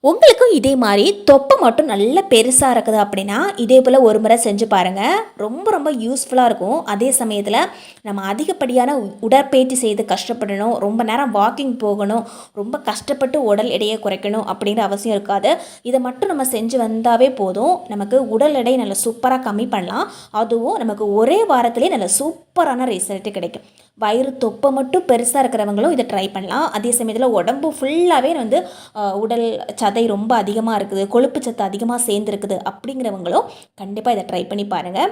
உங்களுக்கும் இதே மாதிரி தொப்பை மட்டும் நல்ல பெருசாக இருக்குது அப்படின்னா இதே போல் ஒரு முறை செஞ்சு பாருங்கள். ரொம்ப ரொம்ப யூஸ்ஃபுல்லாக இருக்கும். அதே சமயத்தில் நம்ம அதிகப்படியான உடற்பயிற்சி செய்து கஷ்டப்படணும், ரொம்ப நேரம் வாக்கிங் போகணும், ரொம்ப கஷ்டப்பட்டு உடல் எடையை குறைக்கணும் அப்படிங்கிற அவசியம் இருக்காது. இதை மட்டும் நம்ம செஞ்சு வந்தாவே போதும், நமக்கு உடல் எடை நல்லா சூப்பராக கம்மி பண்ணலாம். அதுவும் நமக்கு ஒரே வாரத்திலே நல்ல சூப்பரான ரிசல்ட்டு கிடைக்கும். வயிறு தொப்பை மட்டும் பெருசாக இருக்கிறவங்களும் இதை ட்ரை பண்ணலாம். அதே சமயத்தில் உடம்பு ஃபுல்லாகவே உடல் சதை ரொம்ப அதிகமாக இருக்குது, கொழுப்பு சத்து அதிகமாக சேர்ந்துருக்குது அப்படிங்கிறவங்களும் கண்டிப்பாக இதை ட்ரை பண்ணி பாருங்கள்.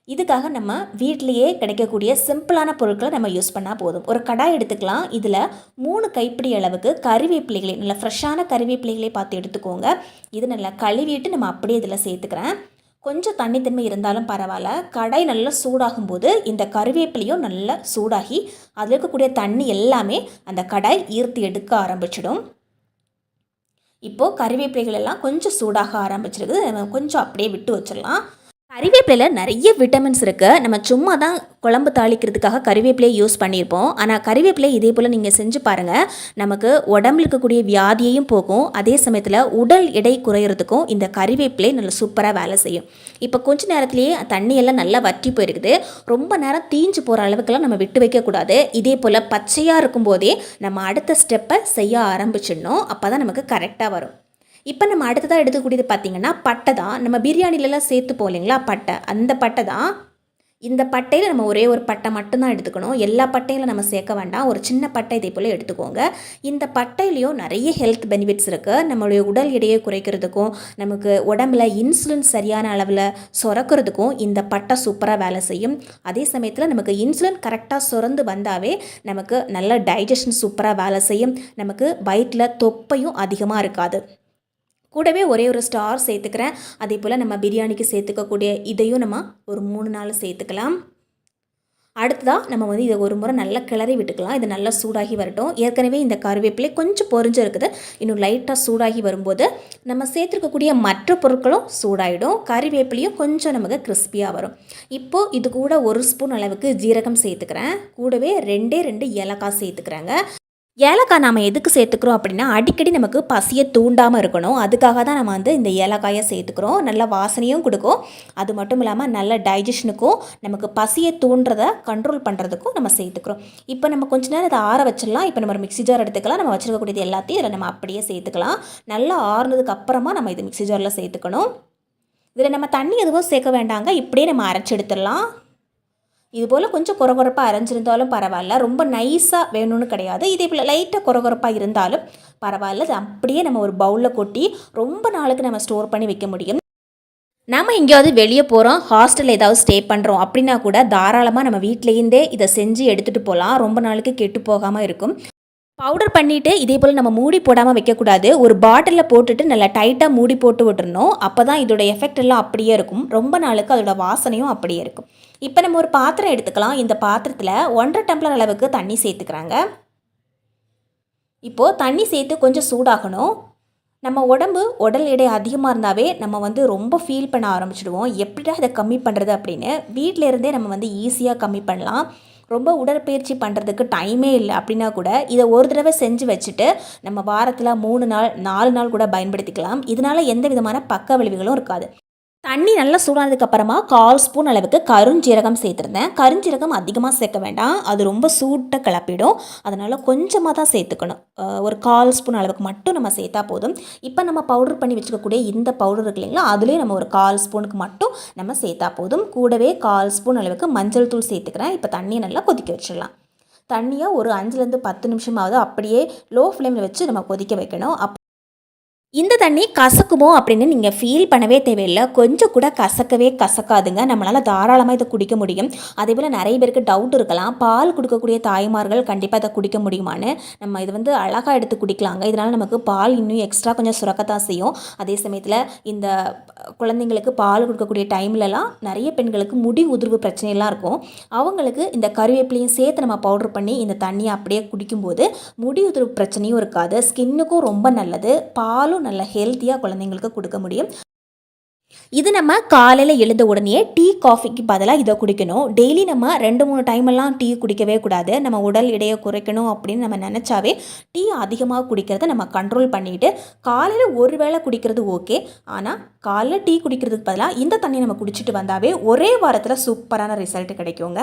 இதுக்காக நம்ம வீட்டிலையே கிடைக்கக்கூடிய சிம்பிளான பொருட்களை நம்ம யூஸ் பண்ணால் போதும். ஒரு கடாய் எடுத்துக்கலாம். இதில் 3 கைப்பிடி அளவுக்கு கறிவேப்பிலைகளை, நல்லா ஃப்ரெஷ்ஷான கறிவேப்பிலைகளை பார்த்து எடுத்துக்கோங்க. இது நல்லா கழுவிட்டு நம்ம அப்படியே இதில் சேர்த்துக்கிறேன். கொஞ்சம் தண்ணி இருந்தாலும் பரவாயில்ல. கடாய் நல்லா சூடாகும் போது இந்த கறிவேப்பிலையும் நல்லா சூடாகி அதில் இருக்கக்கூடிய தண்ணி எல்லாமே அந்த கடாய் ஈர்த்து எடுக்க ஆரம்பிச்சிடும். இப்போது கறிவேப்பிலைகள் எல்லாம் கொஞ்சம் சூடாக ஆரம்பிச்சிருக்கு. நம்ம கொஞ்சம் அப்படியே விட்டு வச்சிடலாம். கறிவேப்பிலையில் நிறைய விட்டமின்ஸ் இருக்குது. நம்ம சும்மா தான் குழம்பு தாளிக்கிறதுக்காக கறிவேப்பிலையை யூஸ் பண்ணியிருப்போம். ஆனால் கறிவேப்பிலை இதே போல் நீங்கள் செஞ்சு பாருங்கள். நமக்கு உடம்புல இருக்கக்கூடிய வியாதியையும் போகும். அதே சமயத்தில் உடல் எடை குறையிறதுக்கும் இந்த கறிவேப்பிலை நல்ல சூப்பராக வேலை செய்யும். இப்போ கொஞ்ச நேரத்துலேயே தண்ணியெல்லாம் நல்லா வற்றி போயிருக்குது. ரொம்ப நேரம் தீஞ்சு போகிற அளவுக்குலாம் நம்ம விட்டு வைக்கக்கூடாது. இதே போல் பச்சையாக இருக்கும்போதே நம்ம அடுத்த ஸ்டெப்பை செய்ய ஆரம்பிச்சிடணும். அப்போ தான் நமக்கு கரெக்டாக வரும். இப்போ நம்ம அடுத்ததாக எடுத்துக்கூடியது பார்த்திங்கன்னா பட்டை தான். நம்ம பிரியாணிலலாம் சேர்த்து போகலைங்களா பட்டை, அந்த பட்டை தான். இந்த பட்டையில் நம்ம ஒரே ஒரு பட்டை மட்டும்தான் எடுத்துக்கணும். எல்லா பட்டையிலும் நம்ம சேர்க்க வேண்டாம். ஒரு சின்ன பட்டை இதே போல் எடுத்துக்கோங்க. இந்த பட்டையிலையும் நிறைய ஹெல்த் பெனிஃபிட்ஸ் இருக்குது. நம்மளுடைய உடல் எடையை குறைக்கிறதுக்கும், நமக்கு உடம்புல இன்சுலின் சரியான அளவில் சுரக்கிறதுக்கும் இந்த பட்டை சூப்பராக வேலை செய்யும். அதே சமயத்தில் நமக்கு இன்சுலின் கரெக்டாக சுரந்து வந்தாவே நமக்கு நல்ல டைஜஷன் சூப்பராக வேலை செய்யும். நமக்கு வயிற்றில் தொப்பையும் அதிகமாக இருக்காது. கூடவே ஒரே ஒரு ஸ்டார் சேர்த்துக்கிறேன். அதே போல் நம்ம பிரியாணிக்கு சேர்த்துக்கக்கூடிய இதையும் நம்ம ஒரு 3 நாள் சேர்த்துக்கலாம். அடுத்ததாக நம்ம இதை ஒரு முறை நல்லா கிளறி விட்டுக்கலாம். இது நல்லா சூடாகி வரட்டும். ஏற்கனவே இந்த கருவேப்பிலை கொஞ்சம் பொரிஞ்சு இருக்குது. இன்னும் லைட்டாக சூடாகி வரும்போது நம்ம சேர்த்துருக்கக்கூடிய மற்ற பொருட்களும் சூடாகிடும். கறிவேப்பிலையும் கொஞ்சம் நமக்கு கிறிஸ்பியாக வரும். இப்போது இது கூட 1 ஸ்பூன் அளவுக்கு ஜீரகம் சேர்த்துக்கிறேன். கூடவே 2 ஏலக்காய் சேர்த்துக்கிறேங்க. ஏலக்காய் நாம் எதுக்கு சேர்த்துக்கிறோம் அப்படின்னா, அடிக்கடி நமக்கு பசியை தூண்டாமல் இருக்கணும். அதுக்காக தான் நம்ம இந்த ஏலக்காயை சேர்த்துக்கிறோம். நல்ல வாசனையும் கொடுக்கும். அது மட்டும் இல்லாமல் நல்ல டைஜஷனுக்கும், நமக்கு பசியை தூண்டுறதை கண்ட்ரோல் பண்ணுறதுக்கும் நம்ம சேர்த்துக்கிறோம். இப்போ நம்ம கொஞ்ச நேரம் இதை ஆற வச்சிடலாம். இப்போ நம்ம ஒரு மிக்ஸி ஜார் எடுத்துக்கலாம். நம்ம வச்சுருக்கக்கூடியது எல்லாத்தையும் இதில் நம்ம அப்படியே சேர்த்துக்கலாம். நல்லா ஆறுனதுக்கு அப்புறமா நம்ம இது மிக்ஸி ஜாரில் சேர்த்துக்கணும். இதில் நம்ம தண்ணி எதுவும் சேர்க்க வேண்டாங்க. இப்படியே நம்ம அரைச்சி எடுத்துடலாம். இதுபோல் கொஞ்சம் கொரகொரப்பாக அரைஞ்சிருந்தாலும் பரவாயில்ல, ரொம்ப நைஸாக வேணும்னு கிடையாது. இதே போல் லைட்டாக கொரகொரப்பாக இருந்தாலும் பரவாயில்ல. அது அப்படியே நம்ம ஒரு பவுலில் கொட்டி ரொம்ப நாளுக்கு நம்ம ஸ்டோர் பண்ணி வைக்க முடியும். நம்ம எங்கேயாவது வெளியே போகிறோம், ஹாஸ்டலில் ஏதாவது ஸ்டே பண்ணுறோம் அப்படின்னா கூட தாராளமாக நம்ம வீட்டிலேருந்தே இதை செஞ்சு எடுத்துகிட்டு போகலாம். ரொம்ப நாளுக்கு கெட்டு போகாமல் இருக்கும். பவுடர் பண்ணிவிட்டு இதே போல் நம்ம மூடி போடாமல் வைக்கக்கூடாது. ஒரு பாட்டிலில் போட்டுட்டு நல்லா டைட்டாக மூடி போட்டு விட்டுறணும். அப்போ தான் இதோட எஃபெக்ட் எல்லாம் அப்படியே இருக்கும். ரொம்ப நாளுக்கு அதோட வாசனையும் அப்படியே இருக்கும். இப்போ நம்ம ஒரு பாத்திரம் எடுத்துக்கலாம். இந்த பாத்திரத்தில் 1.5 டம்ளர் அளவுக்கு தண்ணி சேர்த்துக்கிறாங்க. இப்போது தண்ணி சேர்த்து கொஞ்சம் சூடாகணும். நம்ம உடல் எடை அதிகமாக இருந்தாவே நம்ம ரொம்ப ஃபீல் பண்ண ஆரம்பிச்சிடுவோம். எப்படிடா இதை கம்மி பண்ணுறது அப்படின்னு. வீட்டில் இருந்தே நம்ம ஈஸியாக கம்மி பண்ணலாம். ரொம்ப உடற்பயிற்சி பண்ணுறதுக்கு டைமே இல்லை அப்படின்னா கூட இதை ஒரு தடவை செஞ்சு வச்சுட்டு நம்ம வாரத்தில் 3 நாள் 4 நாள் கூட பயன்படுத்திக்கலாம். இதனால் எந்த விதமான பக்க விளைவுகளும் இருக்காது. தண்ணி நல்லா சூடானதுக்கப்புறமா 1/4 ஸ்பூன் அளவுக்கு கருஞ்சீரகம் சேர்த்துருந்தேன். கருஞ்சீரகம் அதிகமாக சேர்க்க வேண்டாம், அது ரொம்ப சூட்டை கிளப்பிடும். அதனால் கொஞ்சமாக தான் சேர்த்துக்கணும். ஒரு 1/4 ஸ்பூன் அளவுக்கு மட்டும் நம்ம சேர்த்தா போதும். இப்போ நம்ம பவுடர் பண்ணி வச்சுக்கக்கூடிய இந்த பவுடர் இருக்கு இல்லைங்களா, அதுலேயும் நம்ம ஒரு 1/4 ஸ்பூனுக்கு மட்டும் நம்ம சேர்த்தா போதும். கூடவே 1/4 ஸ்பூன் அளவுக்கு மஞ்சள் தூள் சேர்த்துக்கிறேன். இப்போ தண்ணியை நல்லா கொதிக்க வச்சிடலாம். தண்ணியை ஒரு 5லேருந்து 10 நிமிஷமாவது அப்படியே லோ ஃப்ளேமில் வச்சு நம்ம கொதிக்க வைக்கணும். இந்த தண்ணி கசக்குமோ அப்படின்னு நீங்கள் ஃபீல் பண்ணவே தேவையில்லை. கொஞ்சம் கூட கசக்காதுங்க. நம்மளால் தாராளமாக இதை குடிக்க முடியும். அதே போல் நிறைய பேருக்கு டவுட் இருக்கலாம், பால் கொடுக்கக்கூடிய தாய்மார்கள் கண்டிப்பாக இதை குடிக்க முடியுமான்னு. நம்ம இது அழகாக எடுத்து குடிக்கலாங்க. இதனால் நமக்கு பால் இன்னும் எக்ஸ்ட்ரா கொஞ்சம் சுரக்கத்தான் செய்யும். அதே சமயத்தில் இந்த குழந்தைங்களுக்கு பால் கொடுக்கக்கூடிய டைம்லலாம் நிறைய பெண்களுக்கு முடி உதிர்வு பிரச்சனைலாம் இருக்கும். அவங்களுக்கு இந்த கறிவேப்பிலையும் சேர்த்து நம்ம பவுடர் பண்ணி இந்த தண்ணியை அப்படியே குடிக்கும்போது முடி உதிர்வு பிரச்சனையும் இருக்காது. ஸ்கின்னுக்கும் ரொம்ப நல்லது. பாலும் நல்ல ஹெல்த்தியாக குழந்தைங்களுக்கு கொடுக்க முடியும். இது நம்ம காலையில் எழுந்த உடனே டீ காஃபிக்கு பதிலாக இதை குடிக்கணும். டெய்லி நம்ம 2-3 டைமெல்லாம் டீ குடிக்கவே கூடாது. நம்ம உடல் எடையை குறைக்கணும் அப்படின்னு நம்ம நினச்சாவே டீ அதிகமாக குடிக்கிறத நம்ம கண்ட்ரோல் பண்ணிவிட்டு காலையில் ஒரு வேளை குடிக்கிறது ஓகே. ஆனால் காலையில் டீ குடிக்கிறதுக்கு பதிலாக இந்த தண்ணி நம்ம குடிச்சிட்டு வந்தாவே ஒரே வாரத்தில் சூப்பரான ரிசல்ட் கிடைக்குங்க.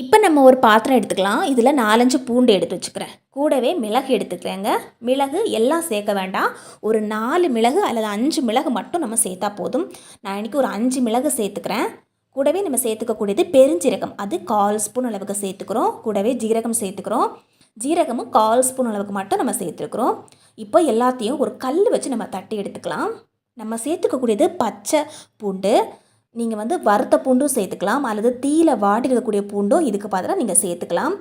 இப்போ நம்ம ஒரு பாத்திரம் எடுத்துக்கலாம். இதில் 4-5 பூண்டு எடுத்து வச்சுக்கிறேன். கூடவே மிளகு எடுத்துக்கிறேங்க. மிளகு எல்லாம் சேர்க்க வேண்டாம். ஒரு 4 மிளகு அல்லது 5 மிளகு மட்டும் நம்ம சேர்த்தா போதும். நான் இன்றைக்கி ஒரு 5 மிளகு சேர்த்துக்கிறேன். கூடவே நம்ம சேர்த்துக்கக்கூடியது பெருஞ்சீரகம், அது 1/4 ஸ்பூன் அளவுக்கு சேர்த்துக்கிறோம். கூடவே ஜீரகம் சேர்த்துக்கிறோம். ஜீரகமும் 1/4 ஸ்பூன் அளவுக்கு மட்டும் நம்ம சேர்த்துருக்குறோம். இப்போ எல்லாத்தையும் ஒரு கல் வச்சு நம்ம தட்டி எடுத்துக்கலாம். நம்ம சேர்த்துக்கக்கூடியது பச்சை பூண்டு. நீங்கள் வறுத்த பூண்டும் சேர்த்துக்கலாம், அல்லது தீயில வாட்டி இருக்கக்கூடிய பூண்டும் இதுக்கு பதிலாக நீங்கள் சேர்த்துக்கலாம்.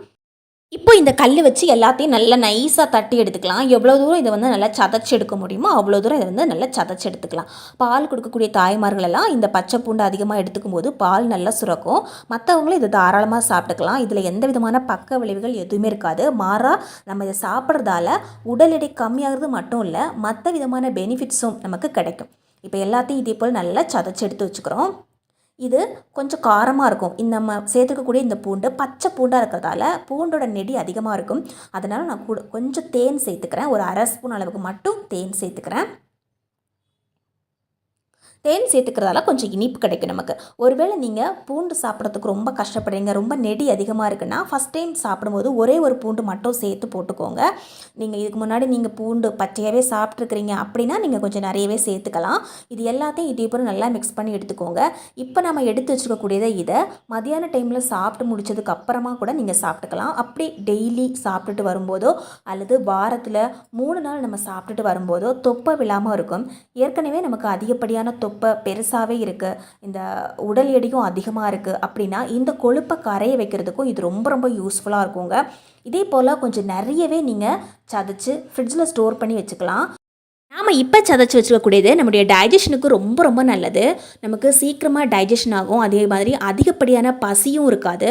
இப்போ இந்த கல் வச்சு எல்லாத்தையும் நல்லா நைஸாக தட்டி எடுத்துக்கலாம். எவ்வளோ தூரம் இதை நல்லா சதைச்சி எடுக்க முடியுமோ அவ்வளோ தூரம் இதை நல்லா சதைச்சி எடுத்துக்கலாம். பால் கொடுக்கக்கூடிய தாய்மார்கள் எல்லாம் இந்த பச்சை பூண்டு அதிகமாக எடுத்துக்கும் போது பால் நல்லா சுரக்கும். மற்றவங்களும் இதை தாராளமாக சாப்பிட்டுக்கலாம். இதில் எந்த விதமான பக்க விளைவுகள் எதுவுமே இருக்காது. மாறாக நம்ம இதை சாப்பிட்றதால உடல் எடை கம்மியாகிறது மட்டும் இல்லை, மற்ற விதமான பெனிஃபிட்ஸும் நமக்கு கிடைக்கும். இப்போ எல்லாத்தையும் இதே போல் நல்லா சதைச்சி எடுத்து வச்சுக்கிறோம். இது கொஞ்சம் காரமாக இருக்கும். நம்ம சேர்த்துக்கக்கூடிய இந்த பூண்டு பச்சை பூண்டாக இருக்கிறதால பூண்டோட நெடி அதிகமாக இருக்கும். அதனால் நான் கொஞ்சம் தேன் சேர்த்துக்கிறேன். ஒரு 1/2 ஸ்பூன் அளவுக்கு மட்டும் தேன் சேர்த்துக்கிறேன். தேன் சேர்த்துக்கிறதால கொஞ்சம் இனிப்பு கிடைக்கும் நமக்கு. ஒருவேளை நீங்கள் பூண்டு சாப்பிட்றதுக்கு ரொம்ப கஷ்டப்படுறீங்க, ரொம்ப நெடி அதிகமாக இருக்குன்னா ஃபஸ்ட் டைம் சாப்பிடும்போது ஒரே ஒரு பூண்டு மட்டும் சேர்த்து போட்டுக்கோங்க. நீங்கள் இதுக்கு முன்னாடி நீங்கள் பூண்டு பச்சையாகவே சாப்பிட்ருக்குறீங்க அப்படின்னா நீங்கள் கொஞ்சம் நிறையவே சேர்த்துக்கலாம். இது எல்லாத்தையும் இதே போல் நல்லா மிக்ஸ் பண்ணி எடுத்துக்கோங்க. இப்போ நம்ம எடுத்து வச்சுக்கக்கூடியதை இதை மதியான டைமில் சாப்பிட்டு முடிச்சதுக்கு அப்புறமா கூட நீங்கள் சாப்பிட்டுக்கலாம். அப்படி டெய்லி சாப்பிட்டுட்டு வரும்போதோ அல்லது வாரத்தில் 3 நாள் நம்ம சாப்பிட்டுட்டு வரும்போதோ தொப்பை விழாமல் இருக்கும். ஏற்கனவே நமக்கு அதிகப்படியான தொப்பை பெருசாகவே இருக்குது, இந்த உடல் எடையும் அதிகமாக இருக்குது அப்படின்னா இந்த கொழுப்பை கரைய வைக்கிறதுக்கும் இது ரொம்ப ரொம்ப யூஸ்ஃபுல்லாக இருக்குங்க. இதே போல் கொஞ்சம் நிறையவே நீங்கள் சதைச்சு ஃப்ரிட்ஜில் ஸ்டோர் பண்ணி வச்சுக்கலாம். நாம் இப்போ சதைச்சி வச்சுக்கக்கூடியது நம்முடைய டைஜஷனுக்கு ரொம்ப ரொம்ப நல்லது. நமக்கு சீக்கிரமாக டைஜஷன் ஆகும். அதே மாதிரி அதிகப்படியான பசியும் இருக்காது,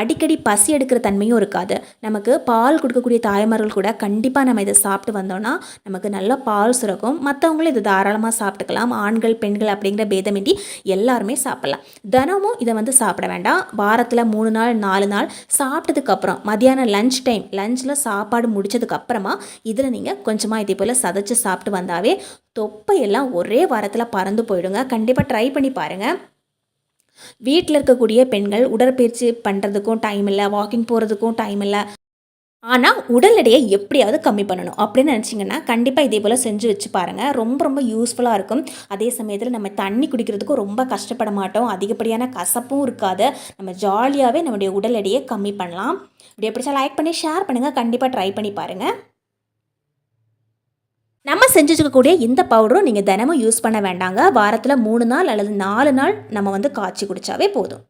அடிக்கடி பசி எடுக்கிற தன்மையும் இருக்காது. நமக்கு பால் கொடுக்கக்கூடிய தாய்மார்கள் கூட கண்டிப்பாக நம்ம இதை சாப்பிட்டு வந்தோன்னா நமக்கு நல்லா பால் சுரக்கும். மற்றவங்களும் இதை தாராளமாக சாப்பிட்டுக்கலாம். ஆண்கள் பெண்கள் அப்படிங்கிற பேதமின்றி எல்லாருமே சாப்பிட்லாம். தினமும் இதை சாப்பிட வேண்டாம். வாரத்தில் 3 நாள் 4 நாள் சாப்பிட்டதுக்கப்புறம் மதியானம் லஞ்ச் டைம், லஞ்சில் சாப்பாடு முடித்ததுக்கப்புறமா இதில் நீங்கள் கொஞ்சமாக இதே போல் சதைச்சி சாப்பிட்டு வந்தாவே தொப்பையெல்லாம் ஒரே வாரத்தில் பறந்து போயிடுங்க. கண்டிப்பாக ட்ரை பண்ணி பாருங்கள். வீட்டில் இருக்கக்கூடிய பெண்கள் உடற்பயிற்சி பண்ணுறதுக்கும் டைம் இல்லை, வாக்கிங் போகிறதுக்கும் டைம் இல்லை, ஆனால் உடல் எடையை எப்படியாவது கம்மி பண்ணணும் அப்படின்னு நினச்சிங்கன்னா கண்டிப்பாக இதே போல் செஞ்சு வச்சு பாருங்கள். ரொம்ப ரொம்ப யூஸ்ஃபுல்லாக இருக்கும். அதே சமயத்தில் நம்ம தண்ணி குடிக்கிறதுக்கும் ரொம்ப கஷ்டப்பட மாட்டோம். அதிகப்படியான கசப்பும் இருக்காது. நம்ம ஜாலியாகவே நம்முடைய உடல் எடையை கம்மி பண்ணலாம். இப்படி பிடிச்சா லைக் பண்ணி ஷேர் பண்ணுங்கள். கண்டிப்பாக ட்ரை பண்ணி பாருங்கள். நம்ம செஞ்சு வச்சுக்கக்கூடிய இந்த பவுடரும் நீங்கள் தினமும் யூஸ் பண்ண வேண்டாங்க. வாரத்தில் 3 நாள் அல்லது 4 நாள் நம்ம காய்ச்சி குடித்தாவே போதும்.